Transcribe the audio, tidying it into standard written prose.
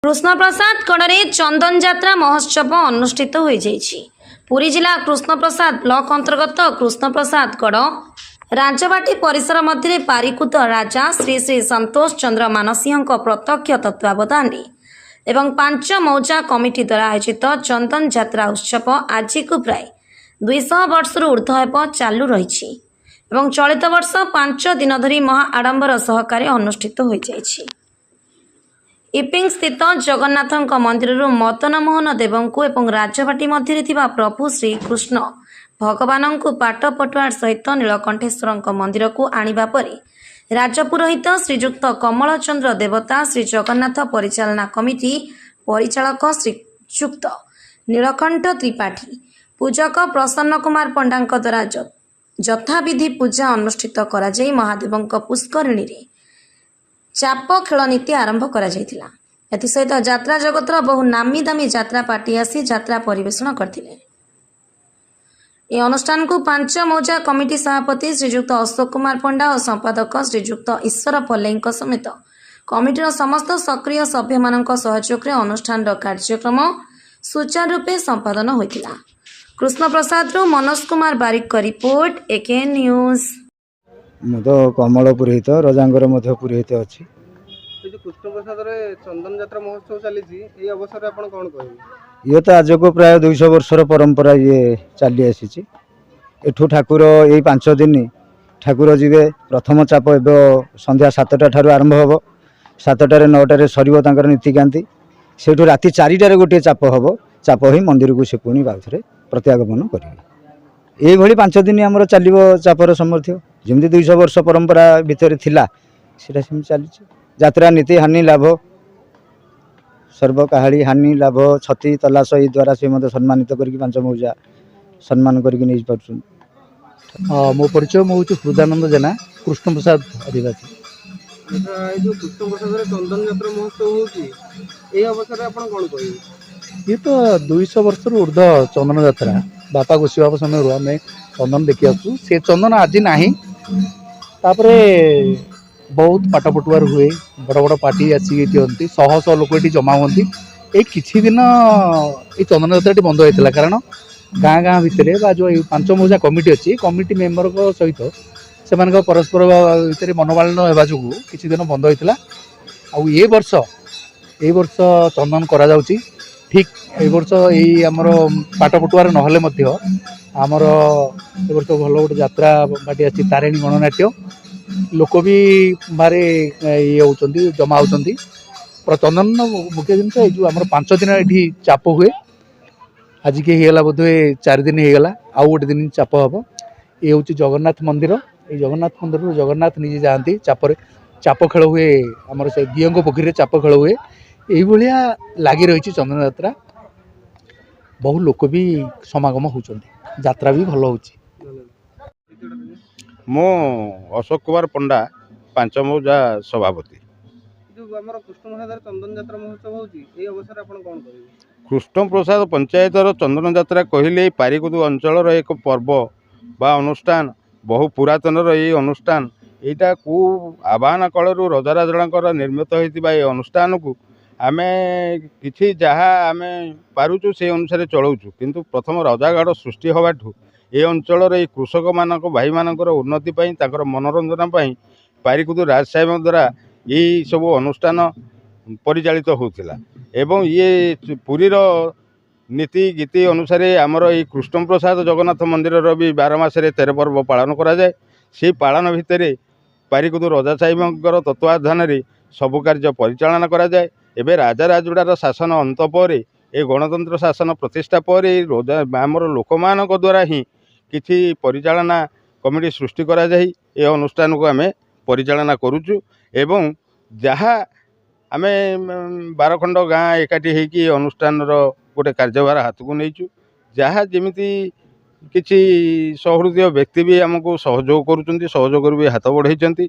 कृष्णप्रसाद गड़े चंदन यात्रा महोत्सव अनुष्ठित हो पुरी जिला कृष्णप्रसाद ब्लॉक अंतर्गत कृष्णप्रसाद गड़ राजबाटी परिसर मध्य पारिकुद राजा श्री श्री संतोष चंद्र मानसिंह प्रत्यक्ष तत्वावधान एवं पांच मौजा कमिटी द्वारा आयोजित चंदन यात्रा उत्सव आज को प्राय 200 वर्ष ऊर्ध्व चालू रही चलित वर्ष 5 दिन धरी महा आडंबर सहकारे अनुष्ठित हो इपिंग स्थित जगन्नाथ मंदिर मदन मोहन देव को राजबाटी मध्य प्रभु श्रीकृष्ण भगवान को पाट पटुआर सहित नीलकंठेश्वर मंदिर को आनिबा परे राजपुरोहित श्रीजुक्त कमल चंद्र देवता श्री जगन्नाथ परिचालना कमिटी परिचालक श्रीजुक्त नीलकंठ त्रिपाठी पूजक प्रसन्न कुमार पंडा द्वारा यथाविधि पूजा अनुष्ठित करा जाई महादेव पुष्करिणी रे चाप खेल नीति आरंभ करा जायतिला। एथिसहित यात्रा जगतर बहु नामी दामी यात्रा पार्टी आसी यात्रा परिवेषण करथिले। ए अनुष्ठान को पांच मौजा कमिटी सभापति श्रीजुक्त अशोक कुमार पंडा और संपादक श्रीजुक्त ईश्वर पल्लई समेत कमिटीर समस्त सक्रिय सभ्य मानक सहयोग रे अनुष्ठान कार्यक्रम सुचारू रूपे संपादन होइतिला। कृष्ण प्रसाद रो मनोज कुमार बारिक का रिपोर्ट एके न्यूज। मु तो कमल पुरोहित रजांगर पुरोहित अच्छी कृष्णप्रसाद चंदन यात्रा महोत्सव चली अवसर आप कौन कहे? ये तो आज को प्राय 200 वर्षर परंपरा ये चली आसी एठू ठाकुर यही 5 दिन ठाकुर जीवे प्रथम चाप एवं संध्या 7टा ठारू आरंभ हम 7टार 9टार सर नीतिकांति से राति 4टार गोटे चाप हम चाप ही मंदिर को से पुणी बाउथरे प्रत्यागमन करेंगे। ये 5 दिन आमर चलो चापर सामर्थ्य जमी 200 वर्ष परंपरा भितर थिला सेटा सेम चली यात्रा नीति हानि लाभ सर्व काहाड़ी हानि लाभ छती तलाश ये द्वारा से मत सम्मानित करके 5 मौजा सम्मान करके नहीं पार्छ। मो परिचय मो हृदानंद जेना कृष्णप्रसाद आदिवासी। जो कृष्णप्रसाद चंदन यात्रा महोत्सव होती अवसर आप कौन कहे? ये तो 200 वर्ष ऊर्ध चंदन यात्रा बापा गोसी बाबा समय आम चंदन देखी आसु से चंदन आज ना बहुत पाटपटुआर हुए बड़ बड़ पार्टी आसिक दिखती शह शह लोक ये जमा हुआ ये किसी दिन ये चंदन यात्रा बंद होता कारण गाँ गाँ भितर जो 5 मौजा कमिटी अच्छी कमिटी मेम्बर सहित से परस्पर भितर मनोमालिन होगा जो किसी दिन बंद होता ये वर्ष चंदन करा जाउची ठीक ए वर्ष यही आमर पाटपटुआर नहले आमर ए वर्ष भल गोटे यात्रा बाटी आसी तारिणी गणनाट्य लोक भी बारे ये होती जमा होती चंदन मुख्य जिनस जो आम 5 दिन ये चाप हुए आज के होगा बोधे 4 दिन होगा आउ गोटे दिन चाप हम ये हूँ जगन्नाथ मंदिर ये जगन्नाथ मंदिर जगन्नाथ निजे जाती चाप खेल हुए आमर से दियों पोखरी चाप खेल हुए यही लगी रही चंदन यात्रा बहु लोक भी समागम होती यात्रा भी भल हो। मो अशोक कुमार पंडा 5 मौजा सभापति। जो कृष्णप्रसाद चंदन यात्रा महोत्सव होती अवसर आप कौन कहे? कृष्णप्रसाद पंचायतर चंदन यात्रा कहले पारिकुद अंचल एक पर्व बा अनुष्ठान बहु पुरातन ये अनुष्ठान यहाँ को आवाहन कालू रजाराजर निर्मित होता ये अनुष्ठान को आमे किछि जहाँ आमे पारुचु से अनुसार चलाऊँ किंतु प्रथम रजागढ़ सृष्टि हवाठू ये अंचल कृषक मानक भाई मानकर उन्नति पाई ताकर मनोरंजन पाई पारिकुद राज साहेब द्वारा यही सब अनुष्ठान परिचालित होता एवं ये पुरीर नीति गीति अनुसार आमर ये कृष्णप्रसाद जगन्नाथ मंदिर भी 12 मासरे 13 पर्व पालन करा जाए से पालन भितर पारिकुद राजा साहेबर तत्वाधान सबु कार्य परिचालना करा जाए। एवं राजा राजुड़ार शासन अंत पर ये गणतंत्र शासन प्रतिष्ठा पर आमर लोक मान द्वारा ही किछि परिचालना कमिटी सृष्टि करा जाई ए अनुष्ठान को आमे परिचालना करूचु एवं जहाँ आमे 12 खंड गाँ एकाठी होगी अनुष्ठान गोटे कार्यभार हाथ को नहींचु जहाँ जमीती किछि सहृदय व्यक्ति भी आमको सहयोग करुचंती सहयोग भी हाथ बढ़ाई